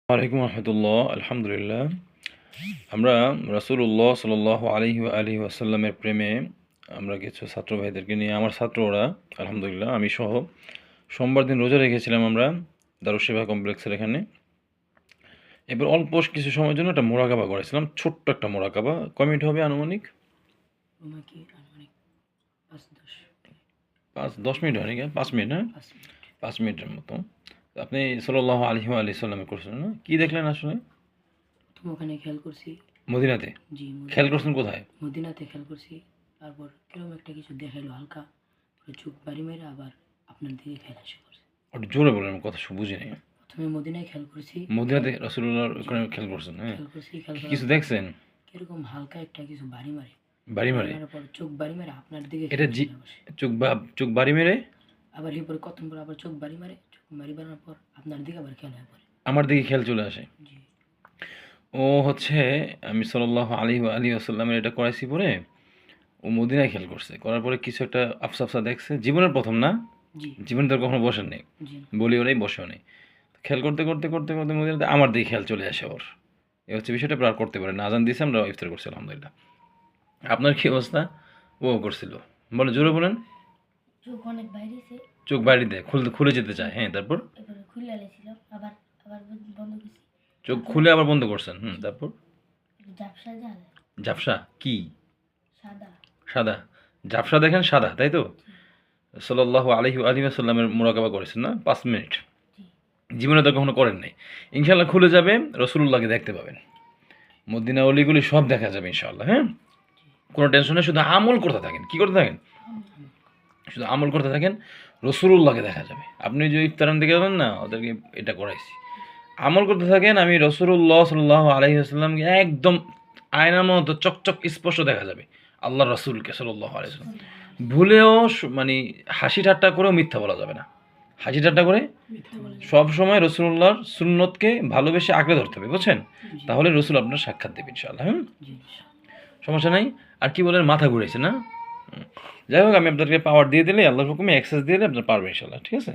ওয়ালাইকুম রহমতুল্লাহ। আলহামদুলিল্লাহ, আমরা রাসূলুল্লাহ সাল্লাল্লাহু আলাইহি ওয়া আলিহি ওয়াসাল্লামের প্রেমে আমরা কিছু ছাত্র ভাইদেরকে নিয়ে, আমার ছাত্ররা আলহামদুলিল্লাহ আমি সহ সোমবার দিন রোজা রেখেছিলাম আমরা দারুস শিফা কমপ্লেক্সের এখানে। এবার অল্প কিছু সময়ের জন্য একটা মোরাকাবা করেছিলাম, ছোট্ট একটা মোরাকাবা। কয় মিনিট হবে আনুমানিক? 5-10 মিনিট হয়নি, 5 মিনিট, হ্যাঁ 5 মিনিটের মতো। আপনি সাল্লাল্লাহু আলাইহি ওয়া আলিহি ওয়াসাল্লামে করছিলেন না? কি দেখলেন আসলে? ওখানে খেয়াল করছি মদিনাতে? জি খেয়াল করছেন কোথায়? মদিনাতে খেয়াল করছি। তারপর কিরকম একটা কিছু দেখাইলো হালকা, চোখ বাড়ি মেরে আবার আপনার দিকে খেয়াল আসে করছে। একটু জোরে বলেন, কথা বুঝি নাই। প্রথমে মদিনায় খেয়াল করছি, মদিনাতে রাসূলুল্লাহর ওখানে খেয়াল করছেন? হ্যাঁ, খেয়াল করছি। কিছু দেখছেন? কিরকম হালকা একটা কিছু বাড়ি মারে, বাড়ি মারে? পর চোখ বাড়ি মেরে আপনার দিকে এটা চোখ বাড়ি মেরে আবার এরপরে কত পর আবার চোখ বাড়ি মারে, চোখ বাড়ি মারার পর আপনার দিকে আবার খেয়াল হয়ে পড়ে, আমার দিকে খেয়াল চলে আসে। জি। ও হচ্ছে আমি সাল্লাল্লাহু আলাইহি ওয়া আলিহি ওয়াসাল্লামের এটা করাইছি পরে ও মদিনায় খেয়াল করছে, করার পরে কিছু একটা আফসা আফসা দেখছে। জীবনের প্রথম না, জি জীবনে তো কখনো বসেন নেই, জি বলিও নেই বসেও নেই। খেয়াল করতে করতে করতে করতে মদিনাতে আমার দিকে খেয়াল চলে আসে ওর। এ হচ্ছে বিষয়টা, প্রার করতে পারে না। আজান দিয়েছে, আমরা ইফতার করছি আলহামদুলিল্লাহ। আপনার কি অবস্থা? ও করছিল? বলে জোরে বলেন। চোখ অনেক বাইরেছে, চোখ বাইরে দেয়, খুলে যেতে চায়। হ্যাঁ, তারপর এবারে খুলে আলাইছিল, আবার আবার বন্ধ করছি। চোখ খুলে আবার বন্ধ করছেন। তারপর ঝাপসা জাল, ঝাপসা কি? সাদা। সাদা? ঝাপসা দেখেন সাদা, তাই তো? সাল্লাল্লাহু আলাইহি ওয়া আলিহি ওয়াসাল্লামের মুরাকাবা করেছেন না 5 মিনিট? জীবনে তো কখনো করেন নাই। ইনশাআল্লাহ খুলে যাবে, রাসূলুল্লাহকে দেখতে পাবেন। মদিনা অলিগুলি সব দেখা যাবে ইনশাআল্লাহ। হ্যাঁ, কোনো টেনশন নেই, শুধু আমল করতে থাকেন। কি করতে থাকেন? শুধু আমল করতে থাকেন, রাসূলুল্লাহকে দেখা যাবে। আপনি যে ইফতারান দিকে যাবেন না, ওদেরকে এটা করাইছি। আমল করতে থাকেন, আমি রাসূলুল্লাহ সাল্লাল্লাহু আলাইহি ওয়াসাল্লামকে একদম আয়নার মতো চকচক স্পষ্ট দেখা যাবে। আল্লাহর রাসূলকে সাল্লাল্লাহু আলাইহি ওয়াসাল্লাম ভুলেও মানে হাসি ঠাট্টা করেও মিথ্যা বলা যাবে না। হাসি ঠাট্টা করে সব সময় রাসূলুল্লাহর সুন্নতকে ভালোবেসে আঁকড়ে ধরতে হবে, বুঝছেন? তাহলে রাসূল আপনার সাক্ষাৎ দেবে ইনশাআল্লাহ। হ্যাঁ, সমস্যা নাই। আর কি বলেন, মাথা ঘুরেছে না? যাই হোক, আমি আপনাদেরকে পাওয়ার দিয়ে দিলে, আল্লাহর হুকুমে অ্যাক্সেস দিয়ে দিলে আপনার পারবেন ইনশাআল্লাহ। ঠিক আছে?